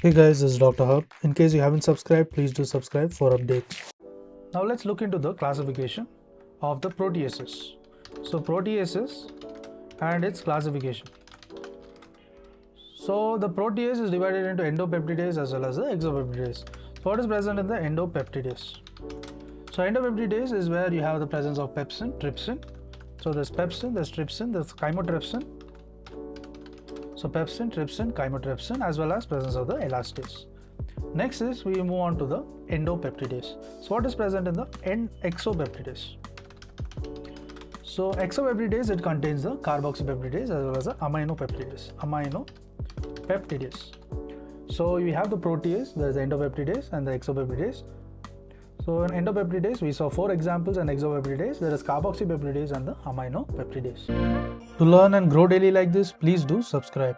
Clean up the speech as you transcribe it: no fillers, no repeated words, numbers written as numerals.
Hey guys, this is Dr. Hub. In case you haven't subscribed, please do subscribe for updates. Now let's look into the classification of the proteases. So proteases and its classification. So the protease is divided into endopeptidase as well as the exopeptidase. So what is present in the endopeptidase? So endopeptidase is where you have the presence of pepsin, trypsin. So there's pepsin, there's trypsin, there's chymotrypsin. So pepsin, trypsin, chymotrypsin as well as presence of the elastase. Next is we move on to the endopeptidase. So what is present in the exopeptidase? So exopeptidase, it contains the carboxypeptidase as well as the aminopeptidase. So we have the protease, there is the endopeptidase and the exopeptidase. So in endopeptidase, we saw 4 examples, and exopeptidase, there is carboxypeptidase and the aminopeptidase. To learn and grow daily like this, please do subscribe.